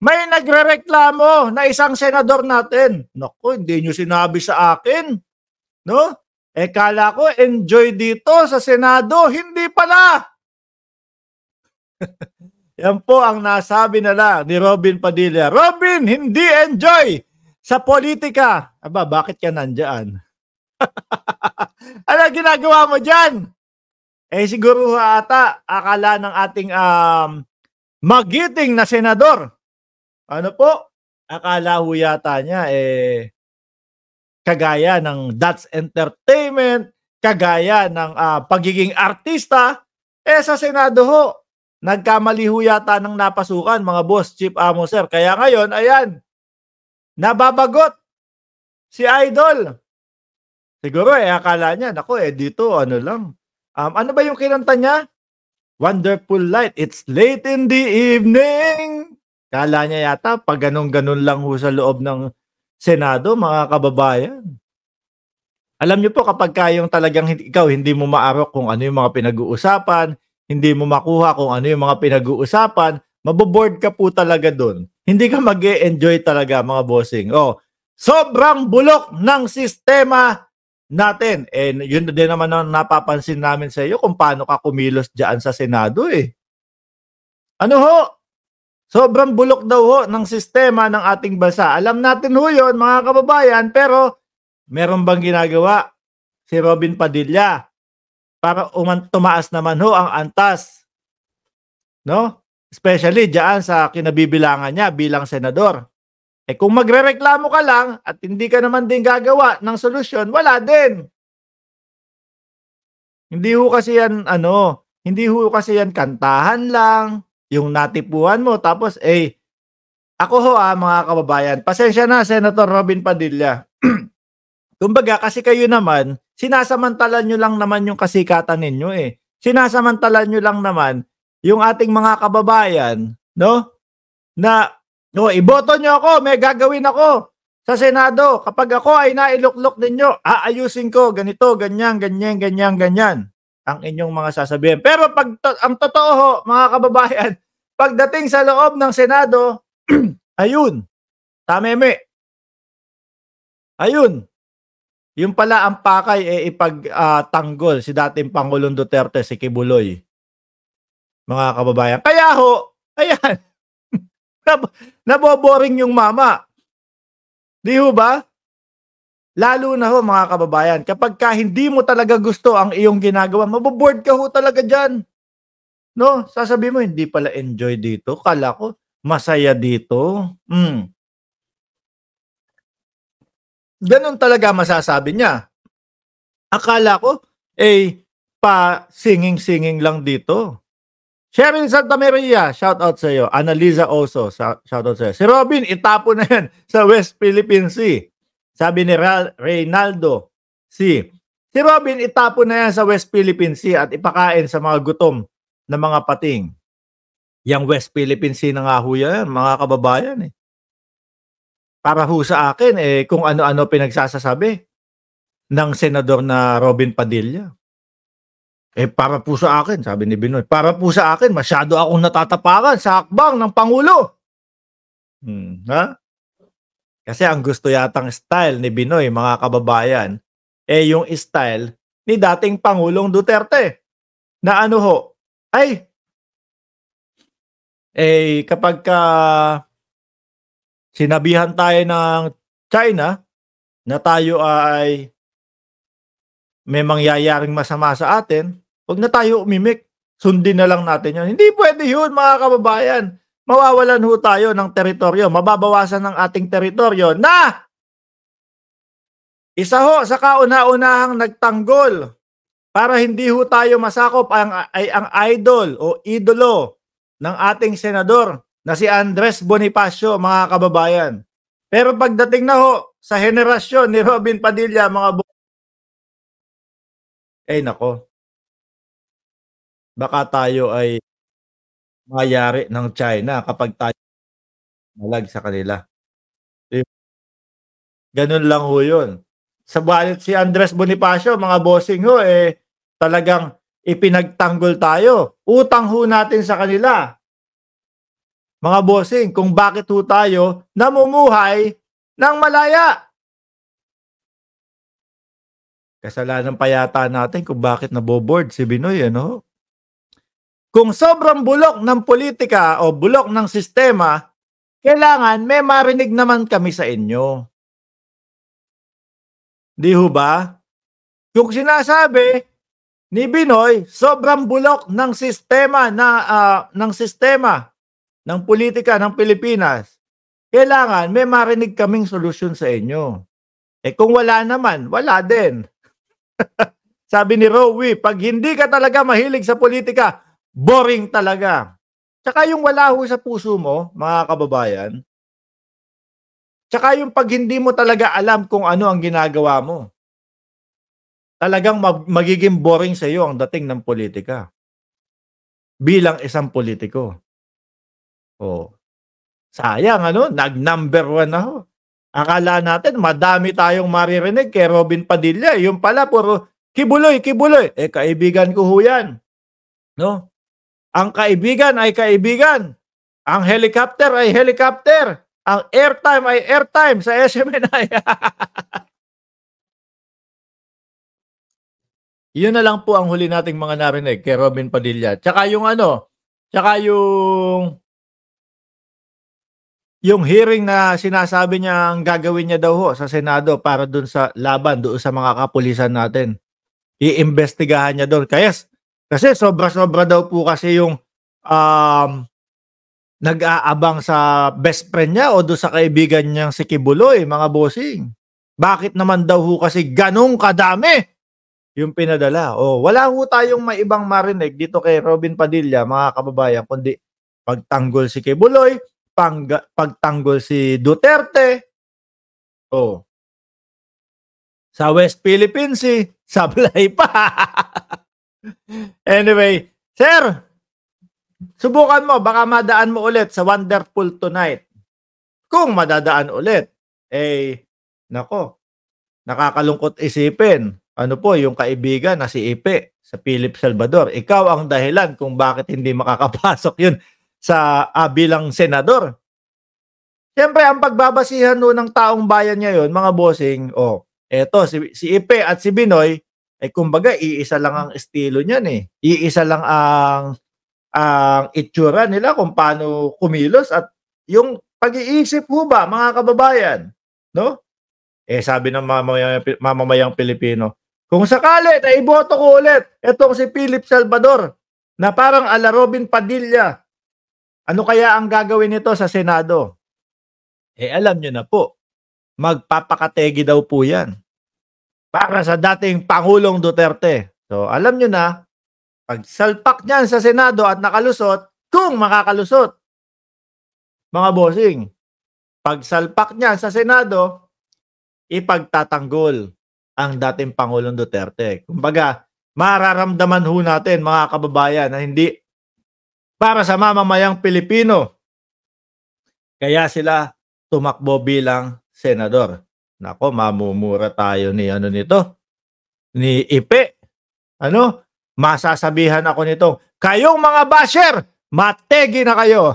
May nagrereklamo na isang senador natin. Naku, hindi nyo sinabi sa akin. No? Kala ko enjoy dito sa Senado. Hindi pala. Yan po ang nasabi nila ni Robin Padilla. Robin, hindi enjoy sa politika. Aba, bakit ka nandyan? Ano ginagawa mo dyan? Siguro ata, akala ng ating magiting na senador. Ano po? Akala ho yata niya, kagaya ng That's Entertainment, kagaya ng pagiging artista, sa Senado ho, nagkamali ho yata ng napasukan, mga boss, chief amo, sir. Kaya ngayon, ayan, nababagot si Idol. Siguro akala niya, naku, dito, ano lang. Ano ba yung kinanta niya? Wonderful Light, it's late in the evening. Kala niya yata, pag ganun-ganun lang ho sa loob ng Senado, mga kababayan. Alam niyo po, kapag kayong talagang ikaw hindi mo maarok kung ano yung mga pinag-uusapan, hindi mo makuha kung ano yung mga pinag-uusapan, maboboard ka po talaga doon. Hindi ka mag-e-enjoy talaga, mga bossing. Sobrang bulok ng sistema natin. Yun din naman ang napapansin namin sa iyo kung paano ka kumilos dyan sa Senado Ano ho? Sobrang bulok daw ho ng sistema ng ating bansa. Alam natin ho yun, mga kababayan, pero meron bang ginagawa si Robin Padilla para tumaas naman ho ang antas? No? Especially dyan sa kinabibilangan niya bilang senador. Kung magrereklamo ka lang at hindi ka naman din gagawa ng solusyon, wala din. Hindi ho kasi yan kantahan lang, yung natipuan mo, tapos ako ho mga kababayan, pasensya na Senator Robin Padilla. Kumbaga kasi kayo naman, sinasamantalan nyo lang naman yung kasikatan ninyo Sinasamantalan nyo lang naman yung ating mga kababayan, no? Na, iboto nyo ako, may gagawin ako sa Senado. Kapag ako ay nailuklok ninyo, aayusin ko, ganito, ganyan, ganyan, ganyan, ganyan ang inyong mga sasabihin. Pero ang totoo ho, mga kababayan, pagdating sa loob ng Senado, ayun, tameme. Ayun. Yung pala ang pakay ipagtanggol si dating Pangulong Duterte, si Kibuloy. Mga kababayan. Kaya ho, ayan, naboboring yung mama. Di ho ba? Lalo na ho mga kababayan, kapag hindi mo talaga gusto ang iyong ginagawa, maboboard ka ho talaga dyan. No? Sasabihin mo, hindi pala enjoy dito. Kala ko, masaya dito. Ganun talaga masasabi niya. Akala ko, pa singing-singing lang dito. Sheryl Santa Maria, shout out sa iyo. Annalisa Oso, shout out sa iyo. Si Robin, itapo na yan sa West Philippine Sea. Sabi ni Reynaldo C. Si Robin, itapo na yan sa West Philippine Sea at ipakain sa mga gutom na mga pating. Yang West Philippine Sea na nga ho yan, mga kababayan Para ho sa akin, kung ano-ano pinagsasasabi ng senador na Robin Padilla. Para po sa akin, sabi ni Binoy, para po sa akin, masyado akong natatapakan sa hakbang ng Pangulo. Ha? Kasi ang gusto yatang style ni Binoy, mga kababayan, yung style ni dating Pangulong Duterte. Na ano ho, kapag sinabihan tayo ng China na tayo ay may mangyayaring masama sa atin, huwag na tayo umimik. Sundin na lang natin yun. Hindi pwede yun, mga kababayan. Mawawalan ho tayo ng teritoryo. Mababawasan ng ating teritoryo na isa ho sa kauna-unahang nagtanggol para hindi ho tayo masakop ay ang idol o idolo ng ating senador na si Andres Bonifacio, mga kababayan. Pero pagdating na ho sa henerasyon ni Robin Padilla, mga nako. Baka tayo ay mayari ng China kapag tayo malag sa kanila. Ganun lang ho yun. Sabalit si Andres Bonifacio, mga bossing ho, talagang ipinagtanggol tayo. Utang ho natin sa kanila. mga bossing, kung bakit ho tayo namumuhay ng malaya. Kasalanan pa yata natin kung bakit naboboard si Binoy, ano? Kung sobrang bulok ng politika o bulok ng sistema, kailangan may marinig naman kami sa inyo. Di ho ba? Yung sinasabi ni Binoy, sobrang bulok ng sistema ng politika ng Pilipinas. Kailangan may marinig kaming solusyon sa inyo. Eh kung wala naman, wala din. Sabi ni Rowie, pag hindi ka talaga mahilig sa politika, boring talaga. Tsaka yung wala ho sa puso mo, mga kababayan, tsaka yung pag hindi mo talaga alam kung ano ang ginagawa mo, talagang magiging boring sa iyo ang dating ng politika. Bilang isang politiko. Oh, sayang ano, nag-number 1 na ho. Akala natin madami tayong maririnig kay Robin Padilla. Yung pala puro kibuloy, kibuloy. Eh kaibigan ko ho yan. No? Ang kaibigan ay kaibigan. Ang helicopter ay helicopter. Ang airtime ay airtime sa SMNI. Yun na lang po ang huli nating mga narinig kay Robin Padilla. Tsaka yung ano, tsaka yung hearing na sinasabi niya ang gagawin niya daw ho sa Senado para dun sa laban doon sa mga kapulisan natin. Iimbestigahan niya doon. Kasi sobra-sobra daw po kasi yung nag-aabang sa best friend niya o doon sa kaibigan niyang si Kibuloy, mga bossing. Bakit naman daw ho kasi ganong kadami yung pinadala? O, wala ho tayong may ibang marinig dito kay Robin Padilla, mga kababayan, kundi pagtanggol si Kibuloy, pagtanggol si Duterte, sa West Philippine Sea, sablay pa. Anyway, sir, subukan mo, baka madaan mo ulit sa Wonderful Tonight. Kung madadaan ulit, nako, nakakalungkot isipin. Ano po, yung kaibigan na si Ipe sa Philip Salvador. Ikaw ang dahilan kung bakit hindi makakapasok yun sa bilang senador. Siyempre, ang pagbabasihan ng taong bayan ngayon, mga bossing, eto, si Ipe at si Binoy, kumbaga, iisa lang ang estilo niyan eh. Iisa lang ang itsura nila kung paano kumilos at yung pag-iisip ho ba, mga kababayan, no? Sabi ng mamamayang Pilipino, kung sakali na iboto ko ulit etong si Philip Salvador na parang ala Robin Padilla, ano kaya ang gagawin nito sa Senado? Alam nyo na po, magpapakategi daw po yan para sa dating Pangulong Duterte. So, alam nyo na, pag salpak niyan sa Senado at nakalusot, kung makakalusot, mga bossing, pag salpak niyan sa Senado, ipagtatanggol ang dating Pangulong Duterte. Kumbaga, mararamdaman ho natin, mga kababayan, na hindi para sa mamamayang Pilipino. Kaya sila tumakbo bilang senador. Nako, mamumura tayo ni ni Ipe. Masasabihan ako nito, kayong mga basher, mategi na kayo.